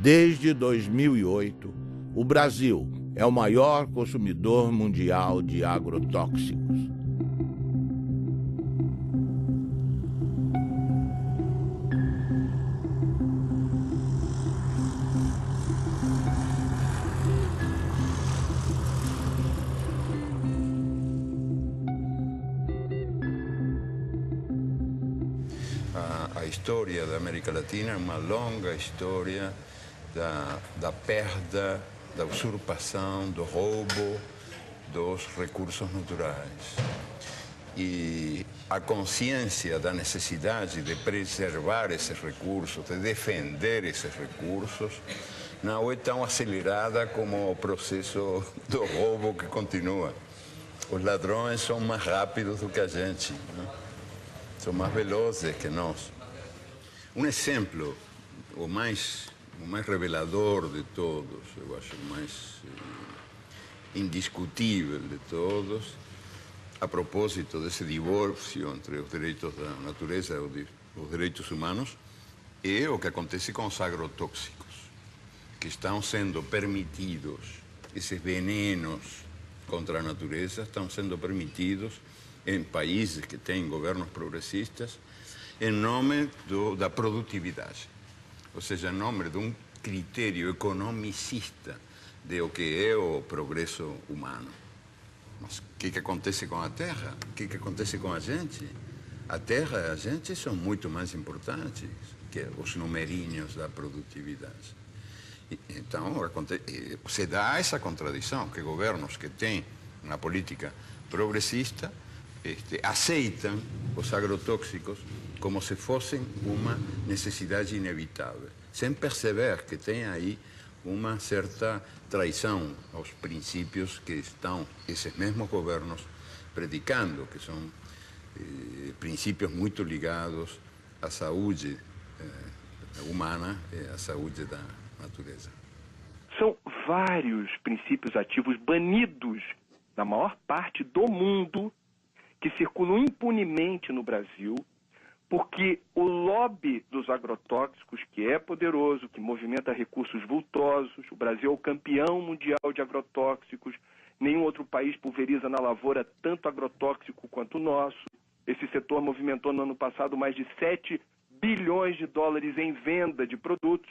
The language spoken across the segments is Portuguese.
Desde 2008, o Brasil é o maior consumidor mundial de agrotóxicos. A história da América Latina é uma longa história da perda, da usurpação, do roubo dos recursos naturais. E a consciência da necessidade de preservar esses recursos, de defender esses recursos, não é tão acelerada como o processo do roubo que continua. Os ladrões são mais rápidos do que a gente, né? São mais velozes que nós. Um exemplo, o mais revelador de todos, eu acho o mais indiscutível de todos, a propósito desse divórcio entre os direitos da natureza e os direitos humanos, é o que acontece com os agrotóxicos, que estão sendo permitidos, esses venenos contra a natureza estão sendo permitidos em países que têm governos progressistas, em nome da produtividade. Ou seja, em nome de um critério economicista de o que é o progresso humano. Mas o que acontece com a terra? O que acontece com a gente? A terra e a gente são muito mais importantes que os numerinhos da produtividade. Então, se dá essa contradição, que governos que têm uma política progressista aceitam os agrotóxicos como se fossem uma necessidade inevitável, sem perceber que tem aí uma certa traição aos princípios que estão esses mesmos governos predicando, que são princípios muito ligados à saúde humana e à saúde da natureza. São vários princípios ativos banidos na maior parte do mundo que circulam impunemente no Brasil, porque o lobby dos agrotóxicos, que é poderoso, que movimenta recursos vultosos, o Brasil é o campeão mundial de agrotóxicos, nenhum outro país pulveriza na lavoura tanto agrotóxico quanto o nosso. Esse setor movimentou no ano passado mais de 7 bilhões de dólares em venda de produtos.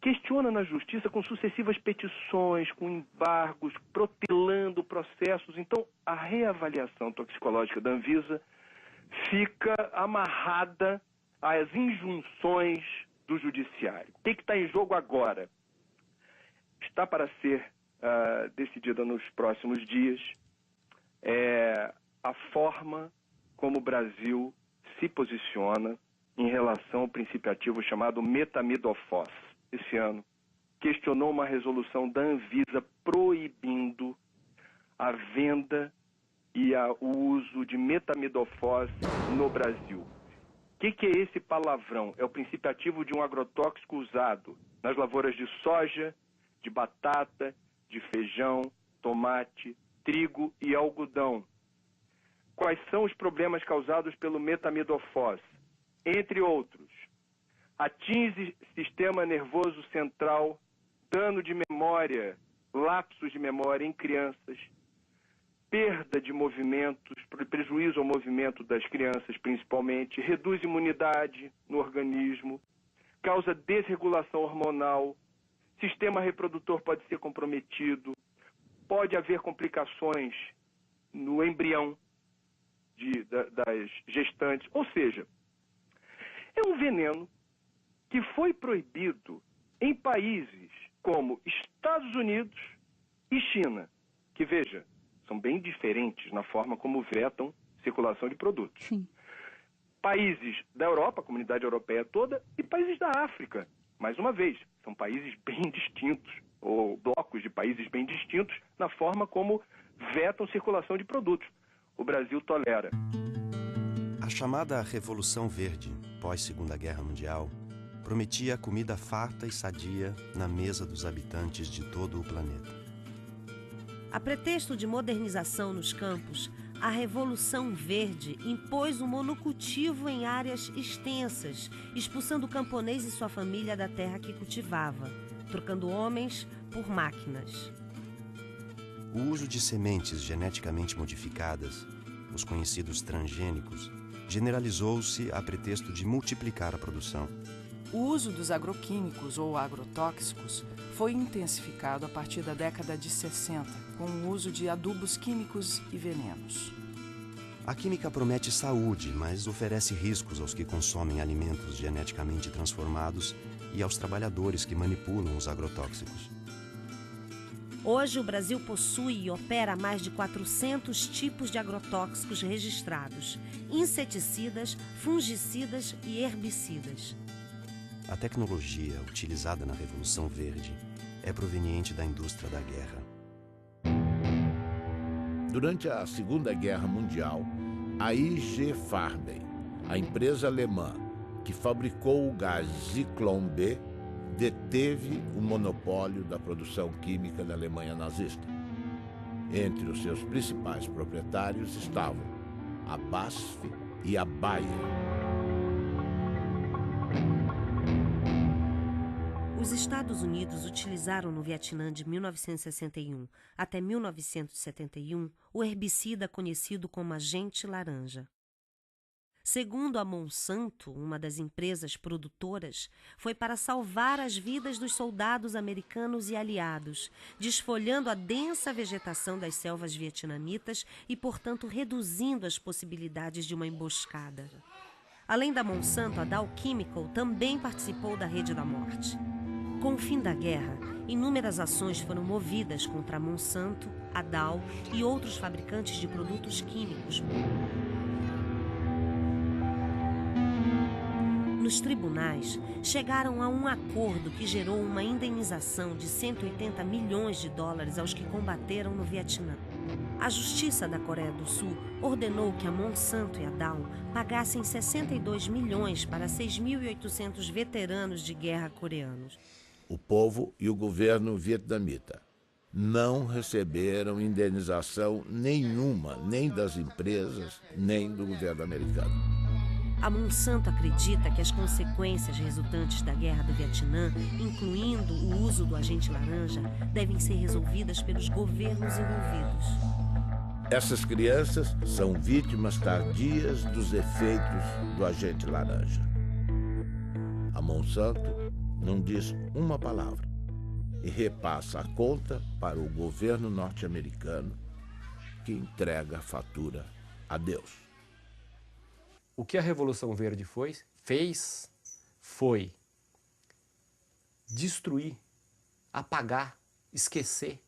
Questiona na justiça com sucessivas petições, com embargos, protelando processos. Então, a reavaliação toxicológica da Anvisa fica amarrada às injunções do judiciário. O que está em jogo agora? Está para ser decidida nos próximos dias a forma como o Brasil se posiciona em relação ao princípio ativo chamado metamidofos. Esse ano, questionou uma resolução da Anvisa proibindo a venda e o uso de metamidofos no Brasil. O que é esse palavrão? É o princípio ativo de um agrotóxico usado nas lavouras de soja, de batata, de feijão, tomate, trigo e algodão. Quais são os problemas causados pelo metamidofos? Entre outros, atinge sistema nervoso central, dano de memória, lapsos de memória em crianças, perda de movimentos, prejuízo ao movimento das crianças principalmente, reduz imunidade no organismo, causa desregulação hormonal, sistema reprodutor pode ser comprometido, pode haver complicações no embrião das gestantes, ou seja, é um veneno que foi proibido em países como Estados Unidos e China, que, veja, são bem diferentes na forma como vetam circulação de produtos. Sim. Países da Europa, a comunidade europeia toda, e países da África. Mais uma vez, são países bem distintos, ou blocos de países bem distintos, na forma como vetam circulação de produtos. O Brasil tolera. A chamada Revolução Verde, pós-Segunda Guerra Mundial, prometia comida farta e sadia na mesa dos habitantes de todo o planeta. A pretexto de modernização nos campos, A Revolução Verde impôs o monocultivo em áreas extensas, expulsando o camponês e sua família da terra que cultivava, trocando homens por máquinas. O uso de sementes geneticamente modificadas, os conhecidos transgênicos, generalizou-se a pretexto de multiplicar a produção. O uso dos agroquímicos ou agrotóxicos foi intensificado a partir da década de 60, com o uso de adubos químicos e venenos. A química promete saúde, mas oferece riscos aos que consomem alimentos geneticamente transformados e aos trabalhadores que manipulam os agrotóxicos. Hoje, o Brasil possui e opera mais de 400 tipos de agrotóxicos registrados, inseticidas, fungicidas e herbicidas. A tecnologia utilizada na Revolução Verde é proveniente da indústria da guerra. Durante a Segunda Guerra Mundial, a IG Farben, a empresa alemã que fabricou o gás Zyklon B, deteve o monopólio da produção química da Alemanha nazista. Entre os seus principais proprietários estavam a BASF e a Bayer. Os Estados Unidos utilizaram no Vietnã de 1961 até 1971 o herbicida conhecido como agente laranja. Segundo a Monsanto, uma das empresas produtoras, foi para salvar as vidas dos soldados americanos e aliados, desfolhando a densa vegetação das selvas vietnamitas e, portanto, reduzindo as possibilidades de uma emboscada. Além da Monsanto, a Dow Chemical também participou da Rede da Morte. Com o fim da guerra, inúmeras ações foram movidas contra a Monsanto, a Dow e outros fabricantes de produtos químicos. Nos tribunais, chegaram a um acordo que gerou uma indenização de 180 milhões de dólares aos que combateram no Vietnã. A Justiça da Coreia do Sul ordenou que a Monsanto e a Dow pagassem 62 milhões para 6.800 veteranos de guerra coreanos. O povo e o governo vietnamita não receberam indenização nenhuma, nem das empresas, nem do governo americano. A Monsanto acredita que as consequências resultantes da guerra do Vietnã, incluindo o uso do agente laranja, devem ser resolvidas pelos governos envolvidos. Essas crianças são vítimas tardias dos efeitos do agente laranja. A Monsanto não diz uma palavra e repassa a conta para o governo norte-americano, que entrega a fatura a Deus. O que a Revolução Verde fez foi destruir, apagar, esquecer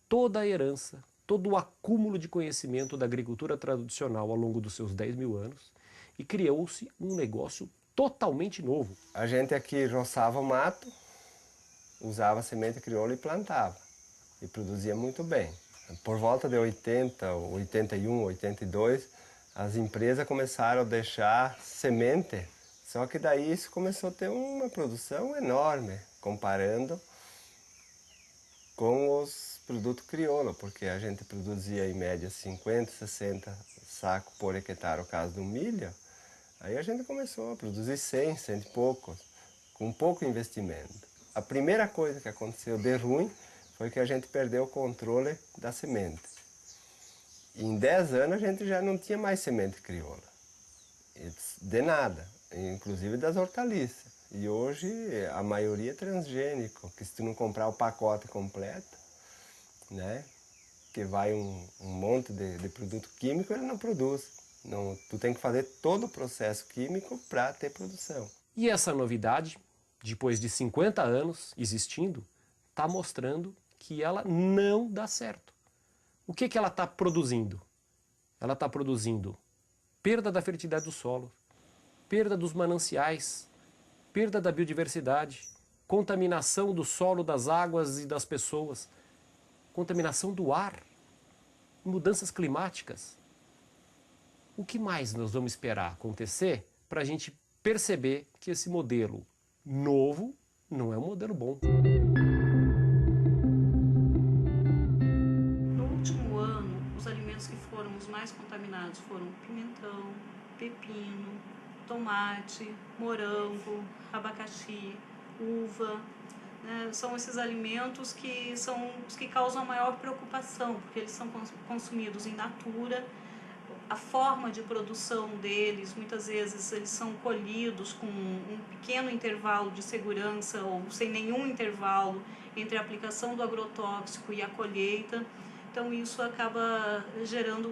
toda a herança, todo o acúmulo de conhecimento da agricultura tradicional ao longo dos seus 10.000 anos e criou-se um negócio totalmente novo. A gente aqui roçava o mato, usava semente crioula e plantava. E produzia muito bem. Por volta de 80, 81, 82, as empresas começaram a deixar semente, só que daí isso começou a ter uma produção enorme, comparando com os produtos crioula, porque a gente produzia em média 50, 60 sacos por hectare, no caso do milho. Aí a gente começou a produzir 100 e poucos, com pouco investimento. A primeira coisa que aconteceu de ruim foi que a gente perdeu o controle da semente. E em 10 anos a gente já não tinha mais semente crioula, de nada, inclusive das hortaliças. E hoje a maioria é transgênico, que se tu não comprar o pacote completo, né, que vai um monte de produto químico, ele não produz. Não, tu tem que fazer todo o processo químico para ter produção. E essa novidade, depois de 50 anos existindo, está mostrando que ela não dá certo. O que ela está produzindo? Ela está produzindo perda da fertilidade do solo, perda dos mananciais, perda da biodiversidade, contaminação do solo, das águas e das pessoas, contaminação do ar, mudanças climáticas. O que mais nós vamos esperar acontecer para a gente perceber que esse modelo novo não é um modelo bom? No último ano, os alimentos aqueles que foram os mais contaminados foram pimentão, pepino, tomate, morango, abacaxi, uva. Né? São esses alimentos que são os que causam maior preocupação, porque eles são consumidos in natura. A forma de produção deles, muitas vezes eles são colhidos com um pequeno intervalo de segurança ou sem nenhum intervalo entre a aplicação do agrotóxico e a colheita. Então isso acaba gerando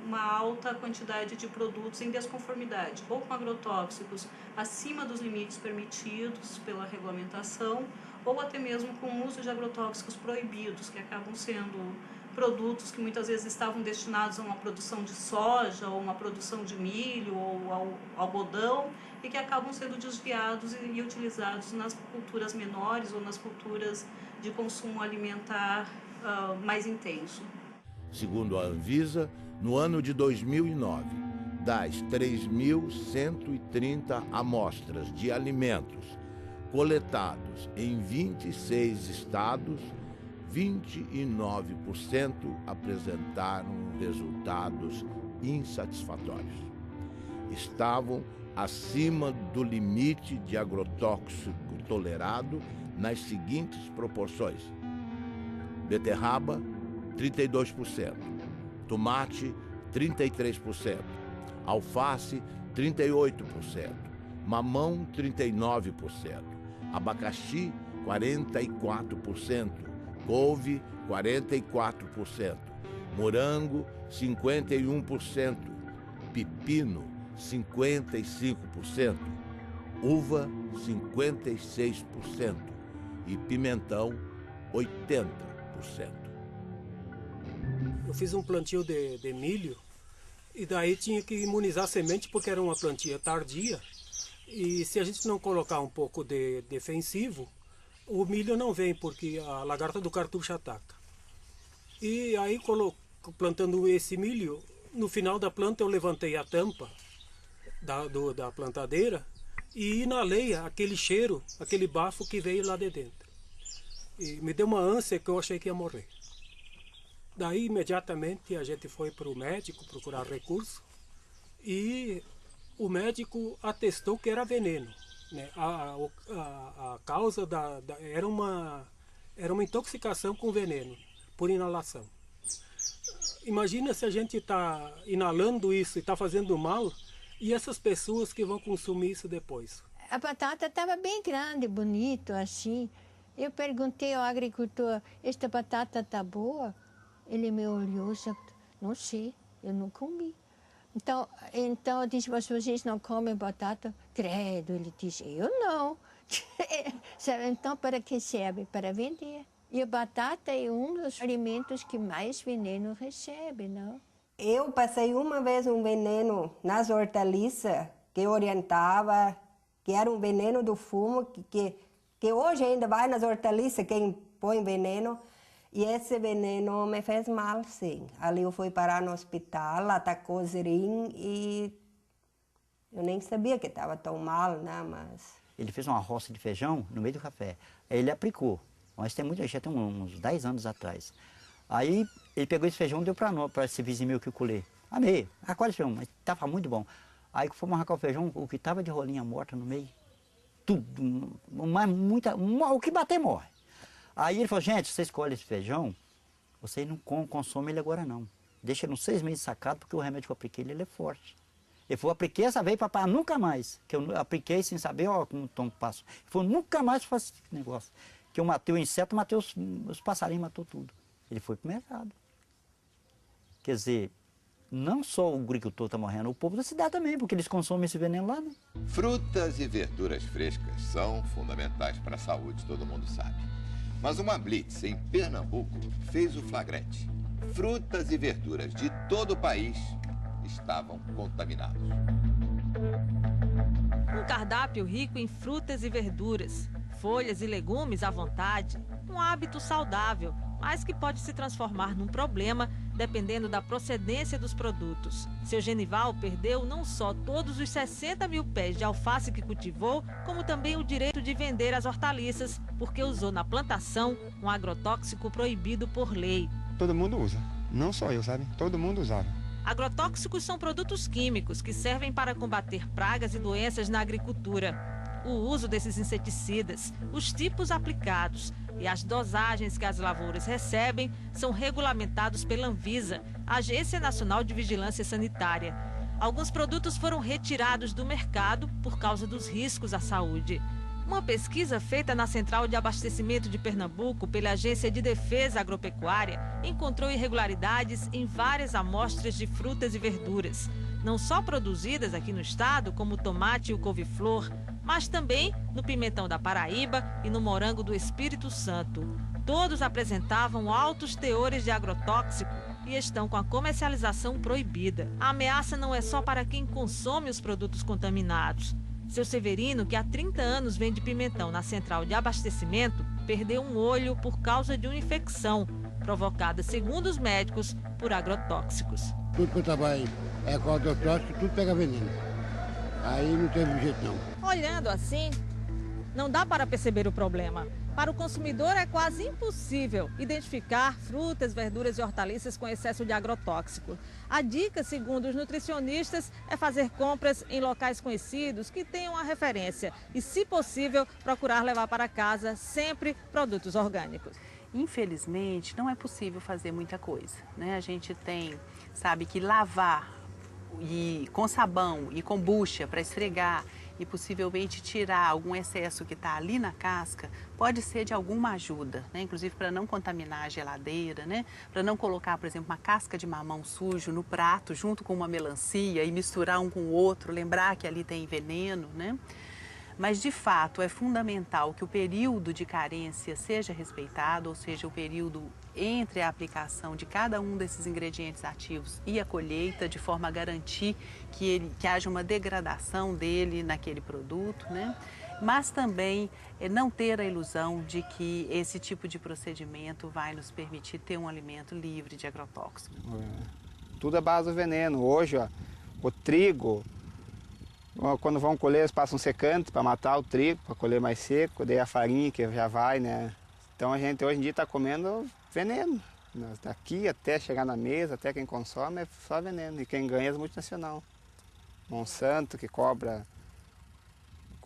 uma alta quantidade de produtos em desconformidade, ou com agrotóxicos acima dos limites permitidos pela regulamentação, ou até mesmo com o uso de agrotóxicos proibidos, que acabam sendo produtos que muitas vezes estavam destinados a uma produção de soja, ou uma produção de milho, ou ao algodão, e que acabam sendo desviados e utilizados nas culturas menores ou nas culturas de consumo alimentar mais intenso. Segundo a Anvisa, no ano de 2009, das 3.130 amostras de alimentos coletados em 26 estados, 29% apresentaram resultados insatisfatórios. Estavam acima do limite de agrotóxico tolerado nas seguintes proporções: beterraba, 32%, tomate, 33%, alface, 38%, mamão, 39%, abacaxi, 44%, couve, 44%, morango, 51%, pepino, 55%, uva, 56% e pimentão, 80%. Eu fiz um plantio de milho e daí tinha que imunizar a semente porque era uma plantia tardia. E se a gente não colocar um pouco de defensivo, o milho não vem porque a lagarta do cartucho ataca. E aí, plantando esse milho, no final da planta eu levantei a tampa da plantadeira e inalei aquele cheiro, aquele bafo que veio lá de dentro. E me deu uma ânsia que eu achei que ia morrer. Daí, imediatamente, a gente foi para o médico procurar recurso e o médico atestou que era veneno. Né? A causa era uma intoxicação com veneno, por inalação. Imagina se a gente está inalando isso e está fazendo mal, e essas pessoas que vão consumir isso depois. A batata estava bem grande, bonito, assim. Eu perguntei ao agricultor, esta batata está boa? Ele me olhou e disse, não sei, eu não comi. Então eu disse, mas vocês não comem batata? Credo, ele disse, eu não. Então, para que serve? Para vender. E a batata é um dos alimentos que mais veneno recebe, não? Eu passei uma vez um veneno nas hortaliças que orientava, que era um veneno do fumo, que hoje ainda vai nas hortaliças quem põe veneno. E esse veneno me fez mal, sim. Ali eu fui parar no hospital, atacou o rim e eu nem sabia que estava tão mal, né? Mas... Ele fez uma roça de feijão no meio do café. Aí ele aplicou. Mas já tem uns 10 anos atrás. Aí ele pegou esse feijão e deu para esse vizinho meu que eu colhei. Amei, acolhe esse feijão, mas estava muito bom. Aí que fomos arrancar o feijão, o que estava de rolinha morta no meio, tudo, o que bater morre. Aí ele falou, gente, você escolhe esse feijão, você não consome ele agora não. Deixa ele uns 6 meses sacado, porque o remédio que eu apliquei ele é forte. Ele falou, apliquei essa vez para nunca mais. Que eu apliquei sem saber, ó, como tom passo. Ele falou, nunca mais faço esse negócio. Que eu matei o inseto, matei os passarinhos, matou tudo. Ele foi pro mercado. Quer dizer, não só o agricultor está morrendo, o povo da cidade também, porque eles consomem esse veneno lá, né? Frutas e verduras frescas são fundamentais para a saúde, todo mundo sabe. Mas uma blitz em Pernambuco fez o flagrante. Frutas e verduras de todo o país estavam contaminados. Um cardápio rico em frutas e verduras, folhas e legumes à vontade, um hábito saudável, mas que pode se transformar num problema dependendo da procedência dos produtos. Seu Genival perdeu não só todos os 60 mil pés de alface que cultivou, como também o direito de vender as hortaliças, porque usou na plantação um agrotóxico proibido por lei. Todo mundo usa, Não só eu, sabe? Todo mundo usava. Agrotóxicos são produtos químicos que servem para combater pragas e doenças na agricultura. O uso desses inseticidas, os tipos aplicados e as dosagens que as lavouras recebem são regulamentados pela Anvisa, Agência Nacional de Vigilância Sanitária. Alguns produtos foram retirados do mercado por causa dos riscos à saúde. Uma pesquisa feita na Central de Abastecimento de Pernambuco pela Agência de Defesa Agropecuária encontrou irregularidades em várias amostras de frutas e verduras, não só produzidas aqui no estado, como o tomate e o couve-flor, mas também no pimentão da Paraíba e no morango do Espírito Santo. Todos apresentavam altos teores de agrotóxico e estão com a comercialização proibida. A ameaça não é só para quem consome os produtos contaminados. Seu Severino, que há 30 anos vende pimentão na Central de Abastecimento, perdeu um olho por causa de uma infecção provocada, segundo os médicos, por agrotóxicos. Tudo que eu trabalho é com agrotóxico, tudo pega veneno. Aí não teve jeito não. Olhando assim, não dá para perceber o problema. Para o consumidor é quase impossível identificar frutas, verduras e hortaliças com excesso de agrotóxico. A dica, segundo os nutricionistas, é fazer compras em locais conhecidos que tenham a referência e, se possível, procurar levar para casa sempre produtos orgânicos. Infelizmente, não é possível fazer muita coisa, né? A gente sabe que lavar com sabão e com bucha para esfregar e possivelmente tirar algum excesso que está ali na casca, pode ser de alguma ajuda, né? Inclusive para não contaminar a geladeira, né? Para não colocar, por exemplo, uma casca de mamão sujo no prato junto com uma melancia e misturar um com o outro, lembrar que ali tem veneno, né? Mas, de fato, é fundamental que o período de carência seja respeitado, ou seja, o período entre a aplicação de cada um desses ingredientes ativos e a colheita, de forma a garantir que haja uma degradação dele naquele produto, né? Mas também não ter a ilusão de que esse tipo de procedimento vai nos permitir ter um alimento livre de agrotóxicos. Tudo é base do veneno. Hoje, ó, o trigo, quando vão colher, eles passam secante para matar o trigo, para colher mais seco, daí a farinha que já vai, né? Então a gente hoje em dia está comendo veneno. Daqui até chegar na mesa, até quem consome é só veneno. E quem ganha é as multinacionais. Monsanto, que cobra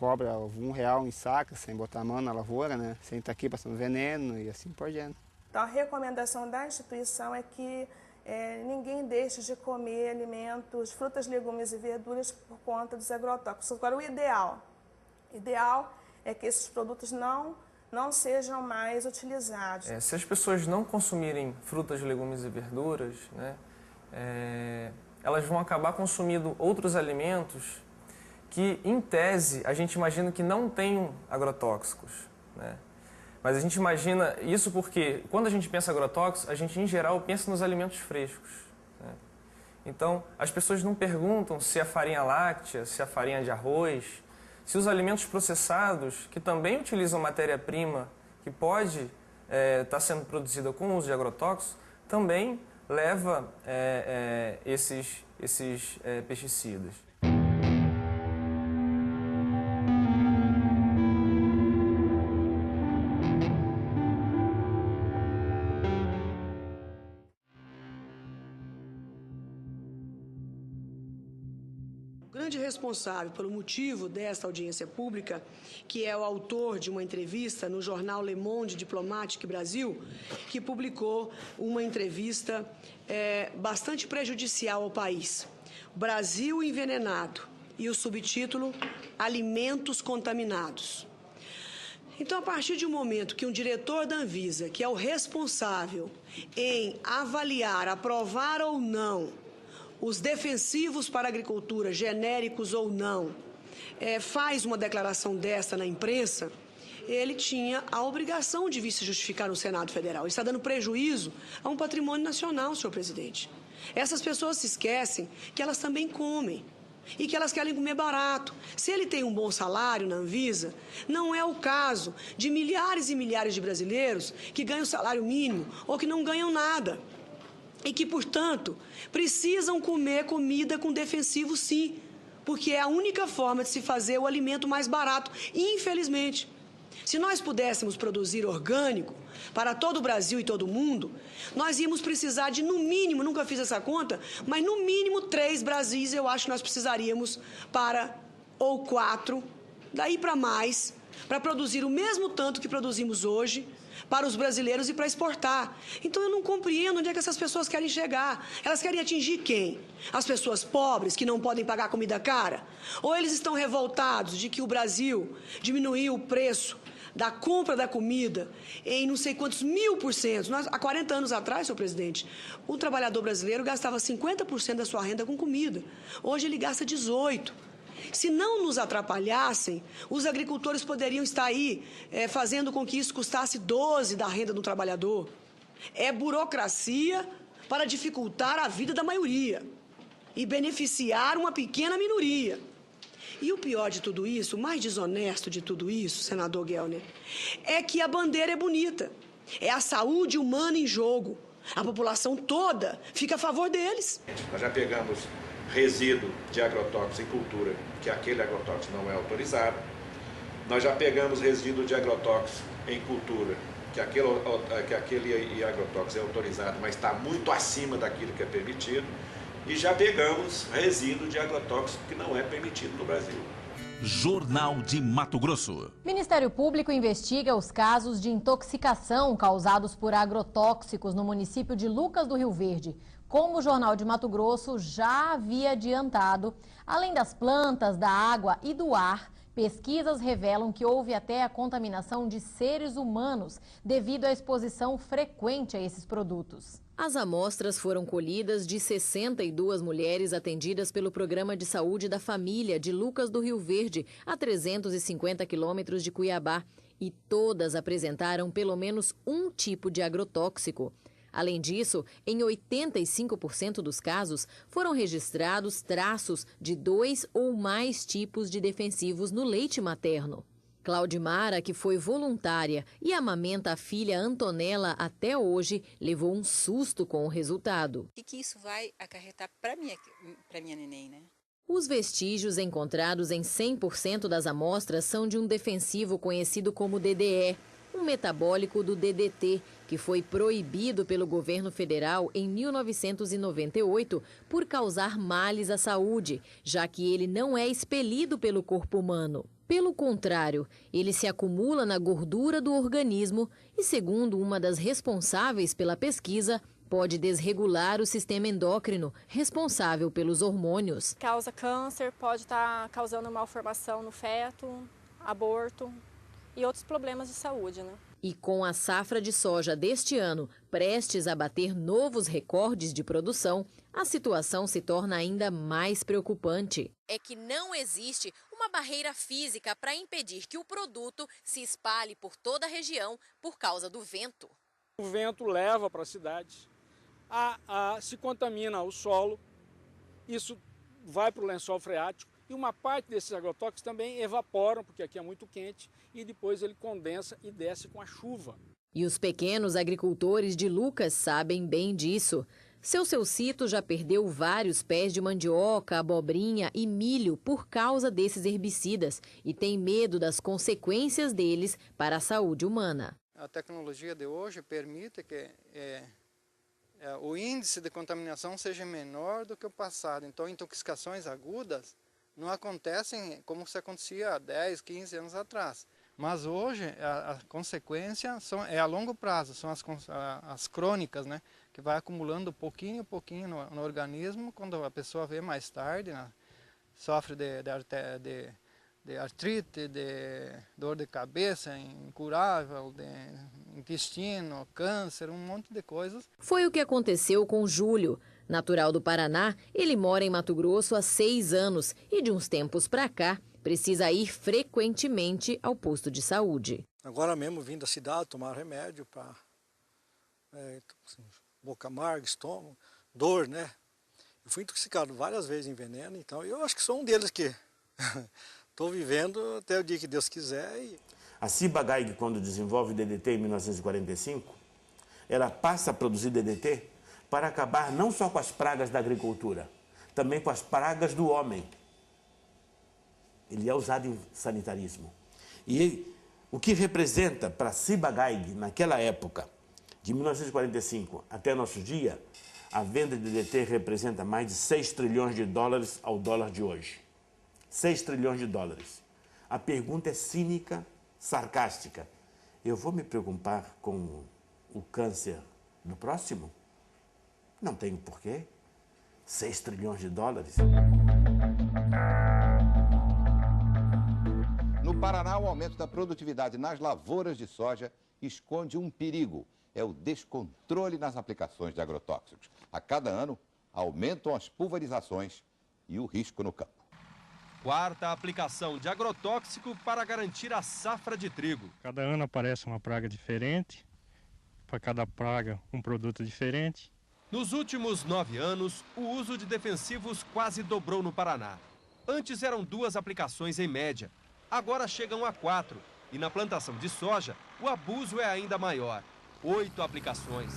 R$1 em saca, sem botar a mão na lavoura, né? Sem estar aqui passando veneno e assim por diante. Então a recomendação da instituição é que ninguém deixe de comer alimentos, frutas, legumes e verduras por conta dos agrotóxicos. Agora, o ideal é que esses produtos não sejam mais utilizados. Se as pessoas não consumirem frutas, legumes e verduras, né, elas vão acabar consumindo outros alimentos que, em tese, a gente imagina que não tenham agrotóxicos, né? Mas a gente imagina isso porque, quando a gente pensa agrotóxicos, a gente, em geral, pensa nos alimentos frescos, né? Então, as pessoas não perguntam se a farinha láctea, se a farinha de arroz, se os alimentos processados, que também utilizam matéria-prima que pode estar sendo produzida com o uso de agrotóxicos, também leva esses pesticidas. Responsável pelo motivo desta audiência pública, que é o autor de uma entrevista no jornal Le Monde Diplomatique Brasil, que publicou uma entrevista bastante prejudicial ao país. Brasil envenenado, e o subtítulo Alimentos contaminados. Então, a partir de um momento que um diretor da Anvisa, que é o responsável em avaliar, aprovar ou não os defensivos para a agricultura, genéricos ou não, faz uma declaração desta na imprensa, ele tinha a obrigação de vir se justificar no Senado Federal. Ele está dando prejuízo a um patrimônio nacional, senhor presidente. Essas pessoas se esquecem que elas também comem e que elas querem comer barato. Se ele tem um bom salário na Anvisa, não é o caso de milhares e milhares de brasileiros que ganham salário mínimo ou que não ganham nada. E que, portanto, precisam comer comida com defensivo, sim, porque é a única forma de se fazer o alimento mais barato, infelizmente. Se nós pudéssemos produzir orgânico para todo o Brasil e todo o mundo, nós íamos precisar de, no mínimo, nunca fiz essa conta, mas no mínimo 3 Brasis eu acho que nós precisaríamos ou 4, daí para mais, para produzir o mesmo tanto que produzimos hoje para os brasileiros e para exportar. Então eu não compreendo onde é que essas pessoas querem chegar. Elas querem atingir quem? As pessoas pobres que não podem pagar comida cara? Ou eles estão revoltados de que o Brasil diminuiu o preço da compra da comida em não sei quantos 1000%. Há 40 anos atrás, senhor presidente, o trabalhador brasileiro gastava 50% da sua renda com comida. Hoje ele gasta 18%. Se não nos atrapalhassem, os agricultores poderiam estar aí fazendo com que isso custasse 12% da renda do trabalhador. É burocracia para dificultar a vida da maioria e beneficiar uma pequena minoria. E o pior de tudo isso, o mais desonesto de tudo isso, senador Gelner, é que a bandeira é bonita. É a saúde humana em jogo. A população toda fica a favor deles. Nós já pegamos resíduo de agrotóxicos em cultura, que aquele agrotóxico não é autorizado. Nós já pegamos resíduo de agrotóxicos em cultura, que aquele agrotóxico é autorizado, mas está muito acima daquilo que é permitido. E já pegamos resíduo de agrotóxico que não é permitido no Brasil. Jornal de Mato Grosso. Ministério Público investiga os casos de intoxicação causados por agrotóxicos no município de Lucas do Rio Verde. Como o Jornal de Mato Grosso já havia adiantado, além das plantas, da água e do ar, pesquisas revelam que houve até a contaminação de seres humanos devido à exposição frequente a esses produtos. As amostras foram colhidas de 62 mulheres atendidas pelo Programa de Saúde da Família de Lucas do Rio Verde, a 350 quilômetros de Cuiabá, e todas apresentaram pelo menos um tipo de agrotóxico. Além disso, em 85% dos casos, foram registrados traços de 2 ou mais tipos de defensivos no leite materno. Claudimara, que foi voluntária e amamenta a filha Antonella até hoje, levou um susto com o resultado. O que isso vai acarretar para minha neném, né? Os vestígios encontrados em 100% das amostras são de um defensivo conhecido como DDE, um metabólico do DDT, que foi proibido pelo governo federal em 1998 por causar males à saúde, já que ele não é expelido pelo corpo humano. Pelo contrário, ele se acumula na gordura do organismo e, segundo uma das responsáveis pela pesquisa, pode desregular o sistema endócrino, responsável pelos hormônios. Causa câncer, pode estar causando malformação no feto, aborto e outros problemas de saúde, né? E com a safra de soja deste ano prestes a bater novos recordes de produção, a situação se torna ainda mais preocupante. É que não existe uma barreira física para impedir que o produto se espalhe por toda a região por causa do vento. O vento leva para a cidade, se contamina o solo, isso vai para o lençol freático e uma parte desses agrotóxicos também evaporam, porque aqui é muito quente, e depois ele condensa e desce com a chuva. E os pequenos agricultores de Lucas sabem bem disso. Seu Cito já perdeu vários pés de mandioca, abobrinha e milho por causa desses herbicidas e tem medo das consequências deles para a saúde humana. A tecnologia de hoje permite que o índice de contaminação seja menor do que o passado. Então, intoxicações agudas não acontecem como se acontecia há 10, 15 anos atrás. Mas hoje a consequência é a longo prazo, são as crônicas, né? Que vai acumulando pouquinho a pouquinho no organismo. Quando a pessoa vê mais tarde, né? Sofre de artrite, de dor de cabeça incurável, de intestino, câncer, um monte de coisas. Foi o que aconteceu com Júlio. Natural do Paraná, ele mora em Mato Grosso há 6 anos e de uns tempos para cá precisa ir frequentemente ao posto de saúde. Agora mesmo vim da cidade tomar remédio para boca amarga, estômago, dor, né? Eu fui intoxicado várias vezes em veneno, então eu acho que sou um deles que estou vivendo até o dia que Deus quiser. A Ciba-Geigy, quando desenvolve o DDT em 1945, ela passa a produzir DDT para acabar não só com as pragas da agricultura, também com as pragas do homem. Ele é usado em sanitarismo. E O que representa para Ciba-Geigy, naquela época, de 1945 até nosso dia, a venda de DDT representa mais de 6 trilhões de dólares ao dólar de hoje. 6 trilhões de dólares. A pergunta é cínica, sarcástica. Eu vou me preocupar com o câncer do próximo? Não tenho porquê. 6 trilhões de dólares. No Paraná, o aumento da produtividade nas lavouras de soja esconde um perigo. É o descontrole nas aplicações de agrotóxicos. A cada ano, aumentam as pulverizações e o risco no campo. Quarta aplicação de agrotóxico para garantir a safra de trigo. Cada ano aparece uma praga diferente, para cada praga um produto diferente. Nos últimos 9 anos, o uso de defensivos quase dobrou no Paraná. Antes eram 2 aplicações em média, agora chegam a 4. E na plantação de soja, o abuso é ainda maior, 8 aplicações.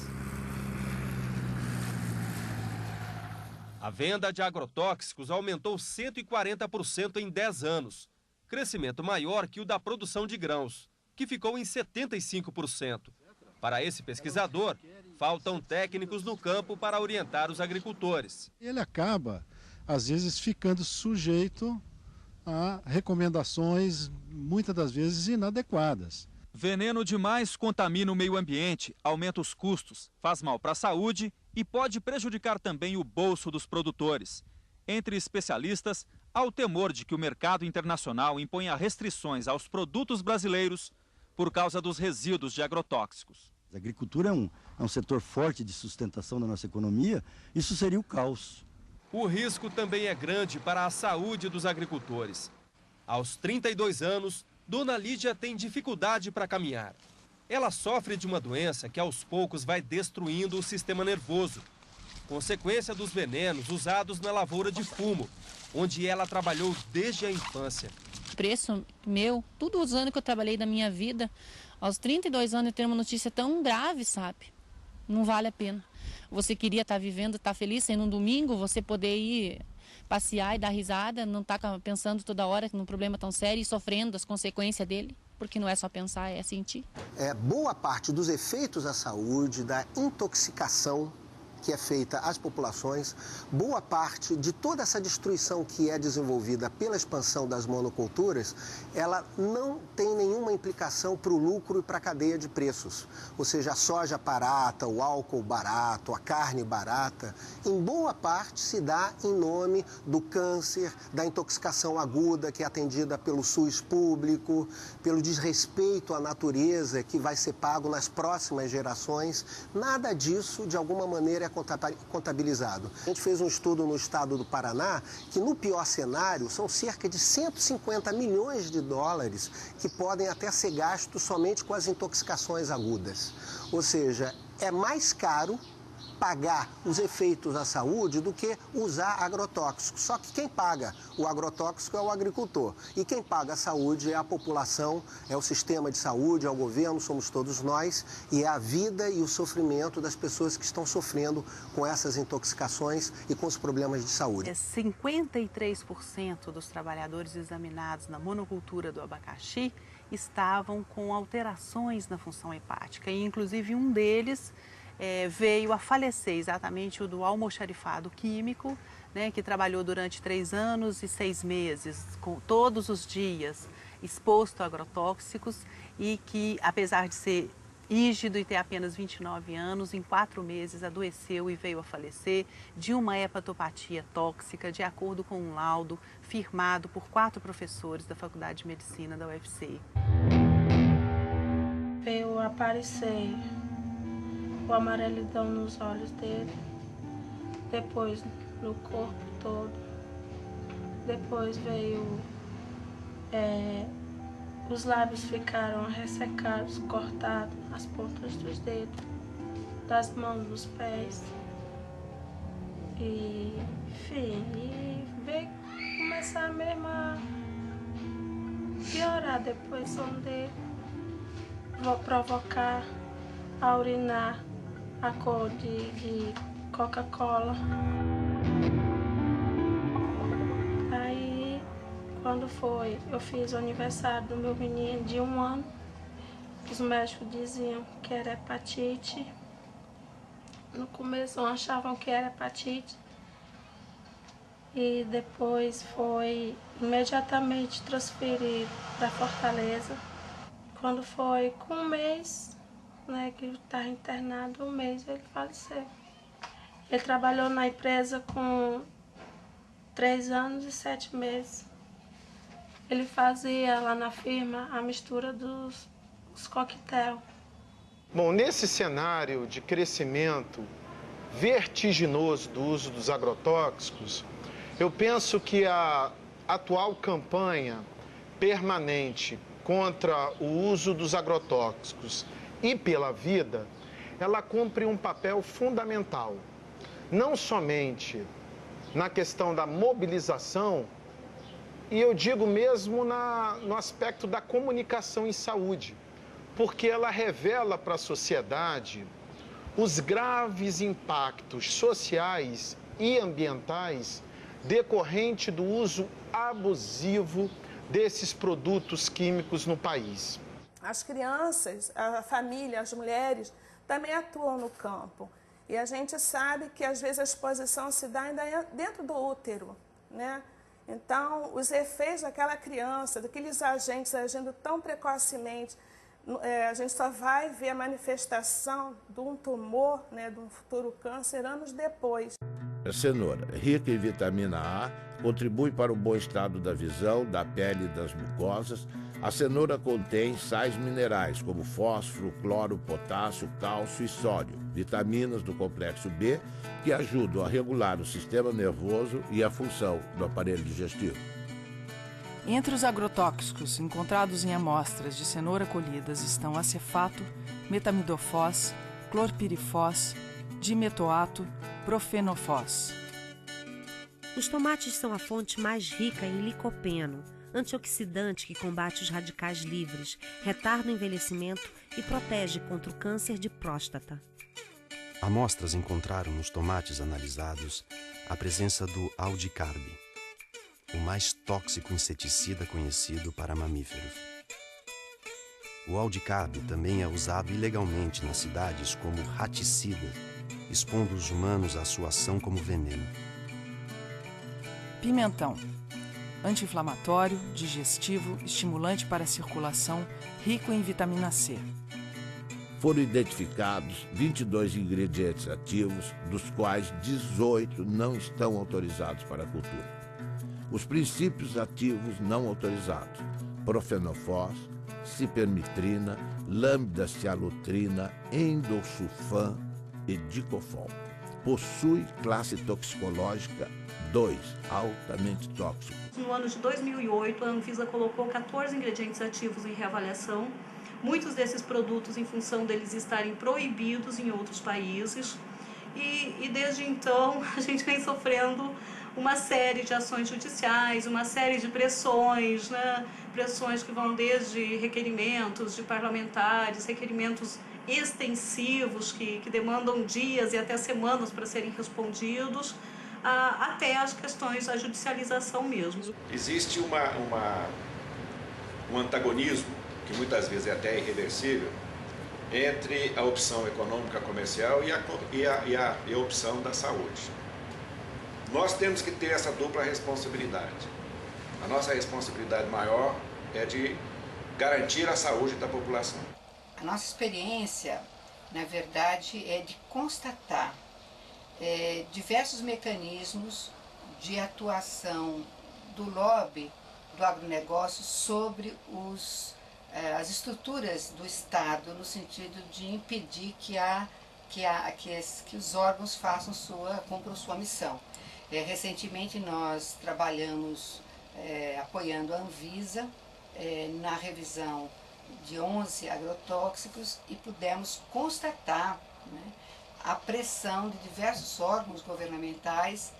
A venda de agrotóxicos aumentou 140% em 10 anos, crescimento maior que o da produção de grãos, que ficou em 75%. Para esse pesquisador, faltam técnicos no campo para orientar os agricultores. Ele acaba, às vezes, ficando sujeito a recomendações, muitas das vezes, inadequadas. Veneno demais contamina o meio ambiente, aumenta os custos, faz mal para a saúde e pode prejudicar também o bolso dos produtores. Entre especialistas, há o temor de que o mercado internacional imponha restrições aos produtos brasileiros por causa dos resíduos de agrotóxicos. A agricultura é um setor forte de sustentação da nossa economia, isso seria o caos. O risco também é grande para a saúde dos agricultores. Aos 32 anos, Dona Lídia tem dificuldade para caminhar. Ela sofre de uma doença que aos poucos vai destruindo o sistema nervoso, consequência dos venenos usados na lavoura de fumo, onde ela trabalhou desde a infância. Preço meu, tudo os anos que eu trabalhei da minha vida, aos 32 anos eu ter uma notícia tão grave, sabe? Não vale a pena. Você queria estar vivendo, estar feliz, sendo um domingo, você poder ir passear e dar risada, não estar pensando toda hora num problema tão sério e sofrendo as consequências dele, porque não é só pensar, é sentir. Boa parte dos efeitos à saúde, da intoxicação que é feita às populações, boa parte de toda essa destruição que é desenvolvida pela expansão das monoculturas, ela não tem nenhuma implicação para o lucro e para a cadeia de preços. Ou seja, a soja barata, o álcool barato, a carne barata, em boa parte se dá em nome do câncer, da intoxicação aguda que é atendida pelo SUS público, pelo desrespeito à natureza que vai ser pago nas próximas gerações. Nada disso, de alguma maneira, é contabilizado. A gente fez um estudo no estado do Paraná que, no pior cenário, são cerca de 150 milhões de dólares que podem até ser gastos somente com as intoxicações agudas. Ou seja, é mais caro pagar os efeitos à saúde do que usar agrotóxico. Só que quem paga o agrotóxico é o agricultor. E quem paga a saúde é a população, é o sistema de saúde, é o governo, somos todos nós. E é a vida e o sofrimento das pessoas que estão sofrendo com essas intoxicações e com os problemas de saúde. 53% dos trabalhadores examinados na monocultura do abacaxi estavam com alterações na função hepática. E, inclusive, um deles veio a falecer, exatamente o do almoxarifado químico, né, que trabalhou durante 3 anos e 6 meses, todos os dias, exposto a agrotóxicos e que, apesar de ser rígido e ter apenas 29 anos, em 4 meses adoeceu e veio a falecer de uma hepatopatia tóxica, de acordo com um laudo firmado por 4 professores da Faculdade de Medicina da UFC. Veio aparecer o amarelidão nos olhos dele, depois no corpo todo, depois veio, os lábios ficaram ressecados, cortados, as pontas dos dedos, das mãos, dos pés, e enfim, e veio começar mesmo a piorar depois o som dele, vou provocar a urinar a cor de Coca-Cola. Aí, quando foi, eu fiz o aniversário do meu menino de 1 ano, os médicos diziam que era hepatite. No começo não achavam que era hepatite. E depois foi imediatamente transferido para Fortaleza. Quando foi com um mês, né, que estava internado, um mês ele faleceu. Ele trabalhou na empresa com 3 anos e 7 meses. Ele fazia lá na firma a mistura dos coquetéis. Bom, nesse cenário de crescimento vertiginoso do uso dos agrotóxicos, eu penso que a atual campanha permanente contra o uso dos agrotóxicos e pela vida, ela cumpre um papel fundamental, não somente na questão da mobilização, e eu digo mesmo no aspecto da comunicação em saúde, porque ela revela para a sociedade os graves impactos sociais e ambientais decorrente do uso abusivo desses produtos químicos no país. As crianças, a família, as mulheres também atuam no campo. E a gente sabe que às vezes a exposição se dá ainda dentro do útero, né? Então, os efeitos daquela criança, daqueles agentes agindo tão precocemente, a gente só vai ver a manifestação de um tumor, né, de um futuro câncer, anos depois. A cenoura, rica em vitamina A, contribui para o bom estado da visão, da pele e das mucosas. A cenoura contém sais minerais como fósforo, cloro, potássio, cálcio e sódio, vitaminas do complexo B, que ajudam a regular o sistema nervoso e a função do aparelho digestivo. Entre os agrotóxicos encontrados em amostras de cenoura colhidas estão acefato, metamidofós, clorpirifós, dimetoato, profenofós. Os tomates são a fonte mais rica em licopeno, antioxidante que combate os radicais livres, retarda o envelhecimento e protege contra o câncer de próstata. Amostras encontraram nos tomates analisados a presença do aldicarb, o mais tóxico inseticida conhecido para mamíferos. O aldicarb também é usado ilegalmente nas cidades como raticida, expondo os humanos à sua ação como veneno. Pimentão. Anti-inflamatório, digestivo, estimulante para a circulação, rico em vitamina C. Foram identificados 22 ingredientes ativos, dos quais 18 não estão autorizados para a cultura. Os princípios ativos não autorizados: profenofós, cipermitrina, lambda-cialutrina, endosulfan e dicofol. Possui classe toxicológica 2, altamente tóxico. No ano de 2008, a Anvisa colocou 14 ingredientes ativos em reavaliação. Muitos desses produtos, em função deles estarem proibidos em outros países. E desde então, a gente vem sofrendo uma série de ações judiciais, uma série de pressões, né? Pressões que vão desde requerimentos de parlamentares, requerimentos extensivos que demandam dias e até semanas para serem respondidos, até as questões da judicialização mesmo. Existe um antagonismo, que muitas vezes é até irreversível, entre a opção econômica comercial e a opção da saúde. Nós temos que ter essa dupla responsabilidade. A nossa responsabilidade maior é de garantir a saúde da população. A nossa experiência, na verdade, é de constatar diversos mecanismos de atuação do lobby do agronegócio sobre as estruturas do Estado, no sentido de impedir que os órgãos cumpram sua missão. Recentemente nós trabalhamos apoiando a Anvisa na revisão de 11 agrotóxicos e pudemos constatar, né, a pressão de diversos órgãos governamentais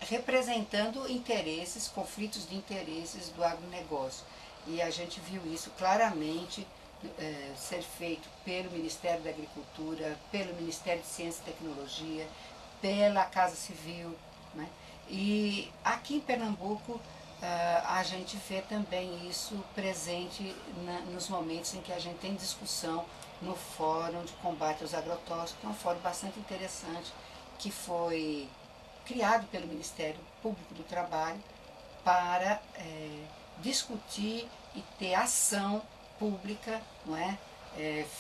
representando conflitos de interesses do agronegócio. E a gente viu isso claramente ser feito pelo Ministério da Agricultura, pelo Ministério de Ciência e Tecnologia, pela Casa Civil, né? E aqui em Pernambuco a gente vê também isso presente nos momentos em que a gente tem discussão no Fórum de Combate aos Agrotóxicos, que é um fórum bastante interessante, que foi criado pelo Ministério Público do Trabalho para discutir e ter ação pública, não é,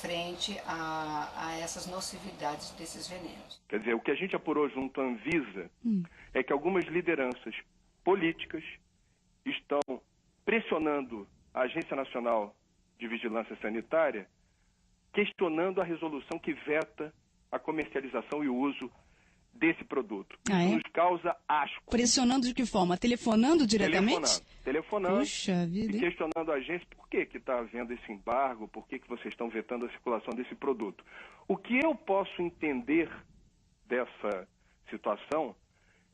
frente a essas nocividades desses venenos. Quer dizer, o que a gente apurou junto à Anvisa é que algumas lideranças políticas estão pressionando a Agência Nacional de Vigilância Sanitária, questionando a resolução que veta a comercialização e o uso desse produto. Isso nos causa asco. Pressionando de que forma? Telefonando diretamente? Telefonando Puxa vida, e questionando a agência por que está havendo esse embargo, por que vocês estão vetando a circulação desse produto. O que eu posso entender dessa situação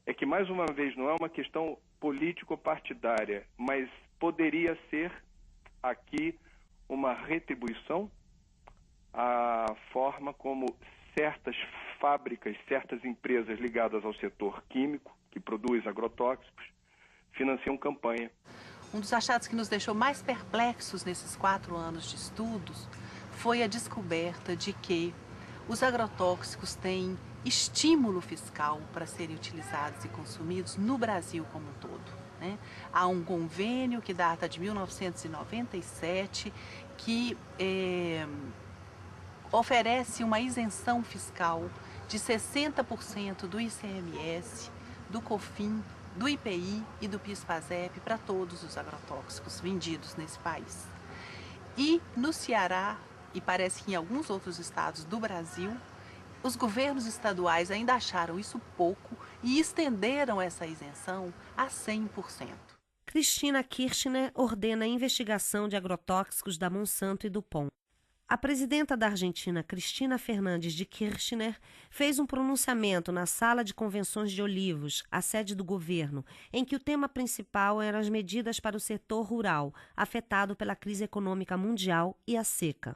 é que, mais uma vez, não é uma questão político-partidária, mas poderia ser aqui uma retribuição à forma como certas fábricas, certas empresas ligadas ao setor químico, que produz agrotóxicos, financiam campanha. Um dos achados que nos deixou mais perplexos nesses 4 anos de estudos foi a descoberta de que os agrotóxicos têm estímulo fiscal para serem utilizados e consumidos no Brasil como um todo, né? Há um convênio que data de 1997 que oferece uma isenção fiscal de 60% do ICMS, do COFINS, do IPI e do PIS/PASEP para todos os agrotóxicos vendidos nesse país. E no Ceará, e parece que em alguns outros estados do Brasil, os governos estaduais ainda acharam isso pouco e estenderam essa isenção a 100%. Cristina Kirchner ordena a investigação de agrotóxicos da Monsanto e do POM. A presidenta da Argentina, Cristina Fernandes de Kirchner, fez um pronunciamento na Sala de Convenções de Olivos, a sede do governo, em que o tema principal eram as medidas para o setor rural, afetado pela crise econômica mundial e a seca.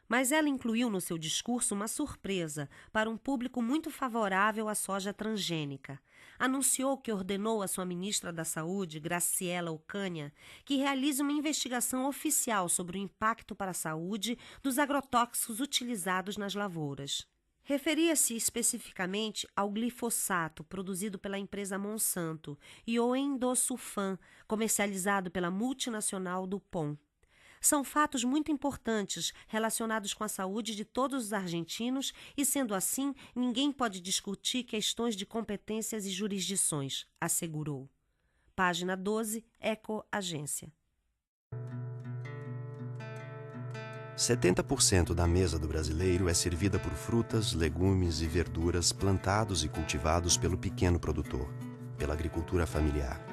Mas ela incluiu no seu discurso uma surpresa para um público muito favorável à soja transgênica. Anunciou que ordenou à sua ministra da Saúde, Graciela Ocaña, que realize uma investigação oficial sobre o impacto para a saúde dos agrotóxicos utilizados nas lavouras. Referia-se especificamente ao glifosato, produzido pela empresa Monsanto, e ao endosulfan, comercializado pela multinacional DuPont. São fatos muito importantes relacionados com a saúde de todos os argentinos e, sendo assim, ninguém pode discutir questões de competências e jurisdições, assegurou. Página 12, Eco Agência. 70% da mesa do brasileiro é servida por frutas, legumes e verduras plantados e cultivados pelo pequeno produtor, pela agricultura familiar.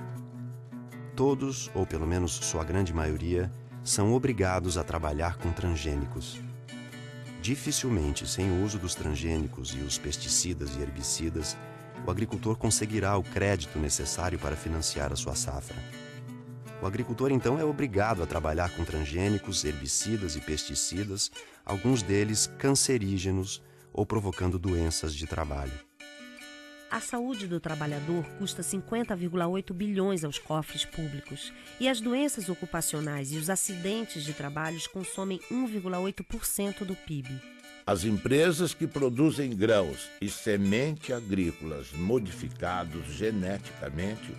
Todos, ou pelo menos sua grande maioria, são obrigados a trabalhar com transgênicos. Dificilmente, sem o uso dos transgênicos e os pesticidas e herbicidas, o agricultor conseguirá o crédito necessário para financiar a sua safra. O agricultor, então, é obrigado a trabalhar com transgênicos, herbicidas e pesticidas, alguns deles cancerígenos ou provocando doenças de trabalho. A saúde do trabalhador custa 50,8 bilhões aos cofres públicos e as doenças ocupacionais e os acidentes de trabalho consomem 1,8% do PIB. As empresas que produzem grãos e semente agrícolas modificados geneticamente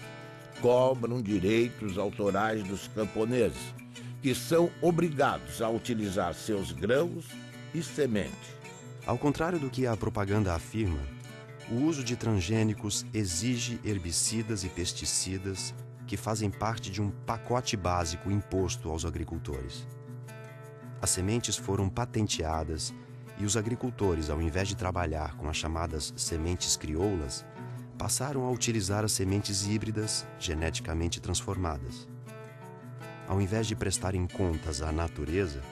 cobram direitos autorais dos camponeses, que são obrigados a utilizar seus grãos e semente. Ao contrário do que a propaganda afirma, o uso de transgênicos exige herbicidas e pesticidas que fazem parte de um pacote básico imposto aos agricultores. As sementes foram patenteadas e os agricultores, ao invés de trabalhar com as chamadas sementes crioulas, passaram a utilizar as sementes híbridas geneticamente transformadas. Ao invés de prestarem contas à natureza,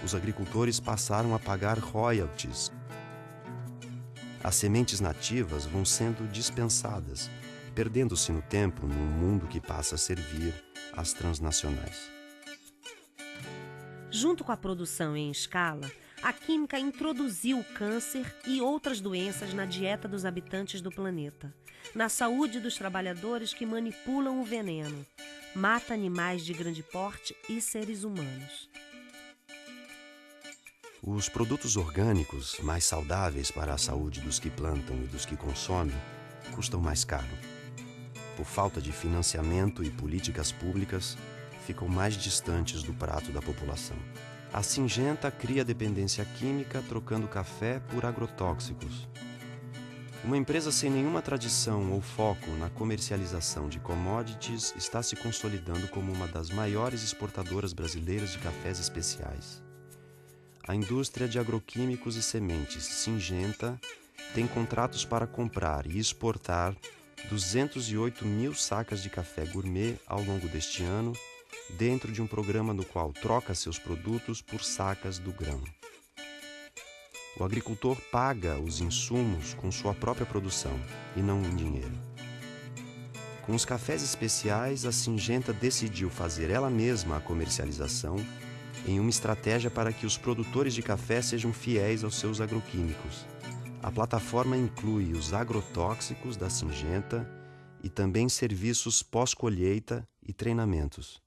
os agricultores passaram a pagar royalties. As sementes nativas vão sendo dispensadas, perdendo-se no tempo num mundo que passa a servir às transnacionais. Junto com a produção em escala, a química introduziu o câncer e outras doenças na dieta dos habitantes do planeta. na saúde dos trabalhadores que manipulam o veneno, mata animais de grande porte e seres humanos. Os produtos orgânicos, mais saudáveis para a saúde dos que plantam e dos que consomem, custam mais caro. Por falta de financiamento e políticas públicas, ficam mais distantes do prato da população. A Syngenta cria dependência química trocando café por agrotóxicos. Uma empresa sem nenhuma tradição ou foco na comercialização de commodities está se consolidando como uma das maiores exportadoras brasileiras de cafés especiais. A indústria de agroquímicos e sementes Syngenta tem contratos para comprar e exportar 208 mil sacas de café gourmet ao longo deste ano, dentro de um programa no qual troca seus produtos por sacas do grão. O agricultor paga os insumos com sua própria produção e não em dinheiro. Com os cafés especiais, a Syngenta decidiu fazer ela mesma a comercialização em uma estratégia para que os produtores de café sejam fiéis aos seus agroquímicos. A plataforma inclui os agrotóxicos da Syngenta e também serviços pós-colheita e treinamentos.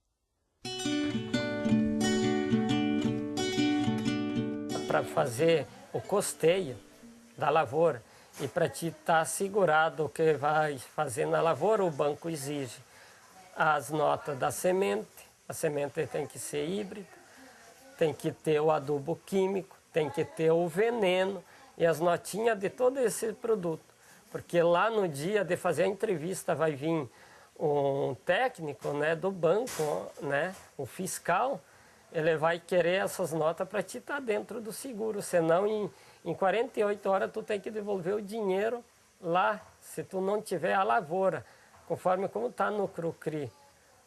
Para fazer o custeio da lavoura e para te estar assegurado o que vai fazer na lavoura, o banco exige as notas da semente. A semente tem que ser híbrida, tem que ter o adubo químico, tem que ter o veneno e as notinhas de todo esse produto. Porque lá no dia de fazer a entrevista vai vir um técnico, né, do banco, né, o fiscal, ele vai querer essas notas para te estar dentro do seguro, senão em 48 horas tu tem que devolver o dinheiro lá, se tu não tiver a lavoura, conforme como está no Crucri,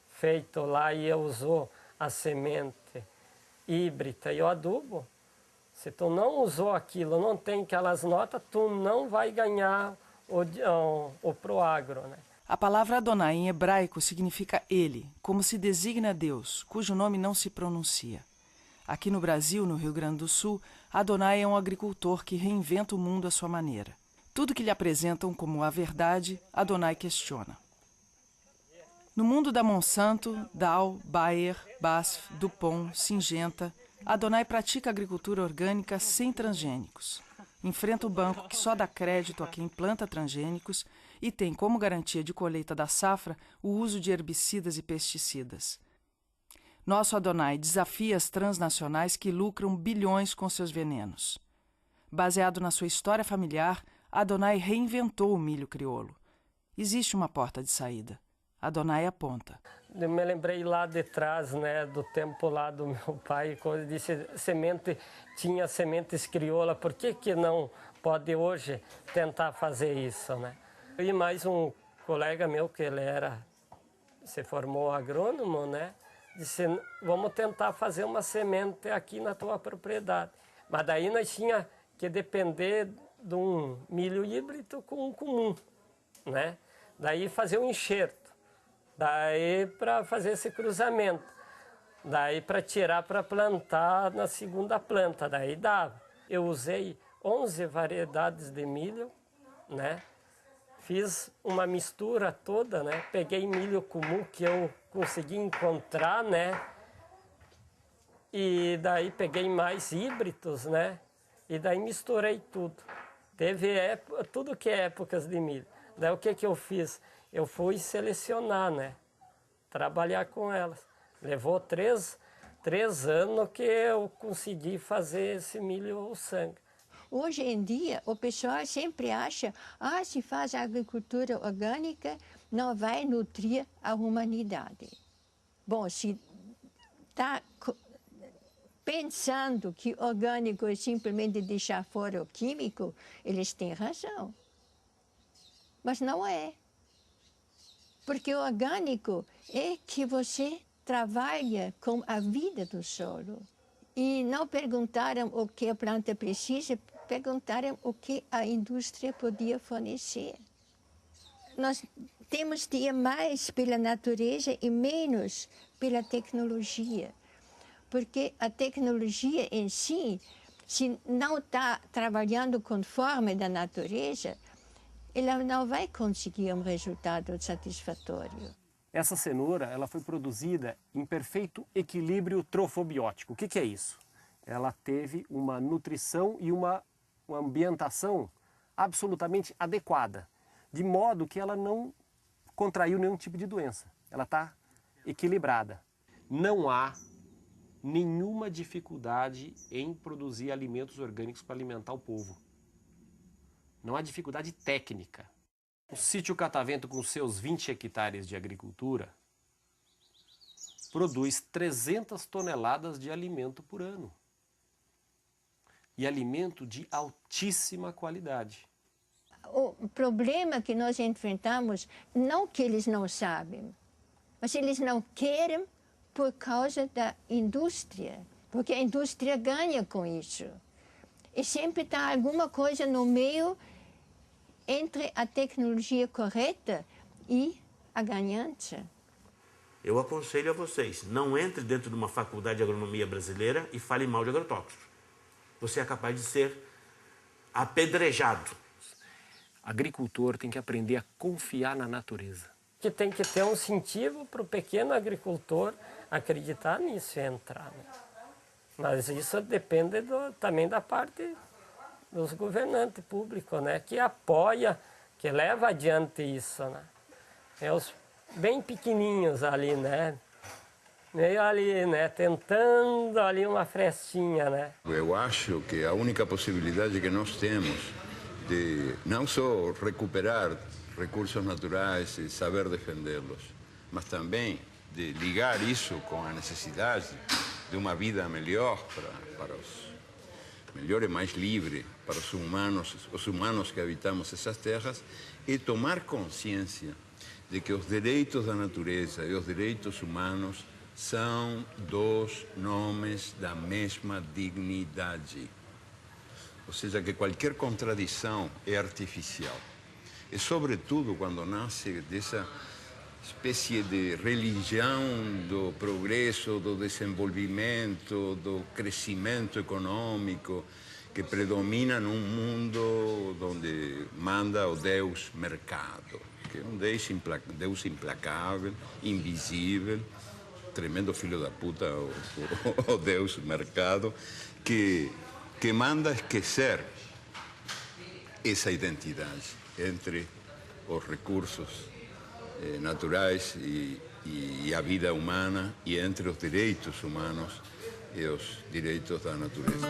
feito lá e usou a semente híbrida e o adubo, se tu não usou aquilo, não tem aquelas notas, tu não vai ganhar o Proagro, né? A palavra Adonai em hebraico significa ele, como se designa Deus, cujo nome não se pronuncia. Aqui no Brasil, no Rio Grande do Sul, Adonai é um agricultor que reinventa o mundo à sua maneira. Tudo que lhe apresentam como a verdade, Adonai questiona. No mundo da Monsanto, Dow, Bayer, BASF, DuPont, Syngenta, Adonai pratica agricultura orgânica sem transgênicos. Enfrenta o banco que só dá crédito a quem planta transgênicos e tem como garantia de colheita da safra o uso de herbicidas e pesticidas. Nosso Adonai desafia as transnacionais que lucram bilhões com seus venenos. Baseado na sua história familiar, Adonai reinventou o milho crioulo. Existe uma porta de saída. Adonai aponta. Eu me lembrei lá de trás, né, do tempo lá do meu pai, quando disse tinha sementes crioula, por que não pode hoje tentar fazer isso, né? E mais um colega meu, que ele se formou agrônomo, né, disse, vamos tentar fazer uma semente aqui na tua propriedade. Mas daí nós tinha que depender de um milho híbrido com um comum, né? Daí fazer um enxerto. Daí para fazer esse cruzamento, daí para tirar para plantar na segunda planta, daí dava. Eu usei 11 variedades de milho, né? Fiz uma mistura toda, né? Peguei milho comum que eu consegui encontrar, né? E daí peguei mais híbridos, né? E daí misturei tudo. Teve tudo que é épocas de milho. Daí o que eu fiz? Eu fui selecionar, né? Trabalhar com elas. Levou três anos que eu consegui fazer esse milho sangue. Hoje em dia, o pessoal sempre acha, se faz agricultura orgânica, não vai nutrir a humanidade. Bom, se está pensando que orgânico é simplesmente deixar fora o químico, eles têm razão. Mas não é. Porque o orgânico é que você trabalha com a vida do solo. E não perguntaram o que a planta precisa, perguntaram o que a indústria podia fornecer. Nós temos de ir mais pela natureza e menos pela tecnologia. Porque a tecnologia em si, se não está trabalhando conforme da natureza, ela não vai conseguir um resultado satisfatório. Essa cenoura ela foi produzida em perfeito equilíbrio trofobiótico. O que é isso? Ela teve uma nutrição e uma ambientação absolutamente adequada, de modo que ela não contraiu nenhum tipo de doença. Ela está equilibrada. Não há nenhuma dificuldade em produzir alimentos orgânicos para alimentar o povo. Não há dificuldade técnica. O sítio Catavento, com seus 20 hectares de agricultura, produz 300 toneladas de alimento por ano. E alimento de altíssima qualidade. O problema que nós enfrentamos, não que eles não sabem, mas eles não querem por causa da indústria, porque a indústria ganha com isso. E sempre está alguma coisa no meio entre a tecnologia correta e a ganância. Eu aconselho a vocês, não entre dentro de uma faculdade de agronomia brasileira e fale mal de agrotóxicos. Você é capaz de ser apedrejado. Agricultor tem que aprender a confiar na natureza. Que tem que ter um incentivo para o pequeno agricultor acreditar nisso e entrar. Né? Mas isso depende também da parte dos governantes públicos, né? Que apoia, que leva adiante isso. Né? É os bem pequenininhos ali, né? Meio ali, né? Tentando ali uma frestinha, né? Eu acho que a única possibilidade que nós temos de não só recuperar recursos naturais e saber defendê-los, mas também de ligar isso com a necessidade de uma vida melhor para os melhor e mais livre para os humanos que habitamos essas terras, e tomar consciência de que os direitos da natureza e os direitos humanos são dois nomes da mesma dignidade. Ou seja, que qualquer contradição é artificial. E, sobretudo, quando nasce dessa espécie de religião do progresso, do desenvolvimento, do crescimento econômico, que predomina num mundo onde manda o Deus mercado, que é um Deus implacável, invisível, tremendo filho da puta, o Deus mercado, que manda esquecer essa identidade entre os recursos naturais e a vida humana, e entre os direitos humanos e os direitos da natureza.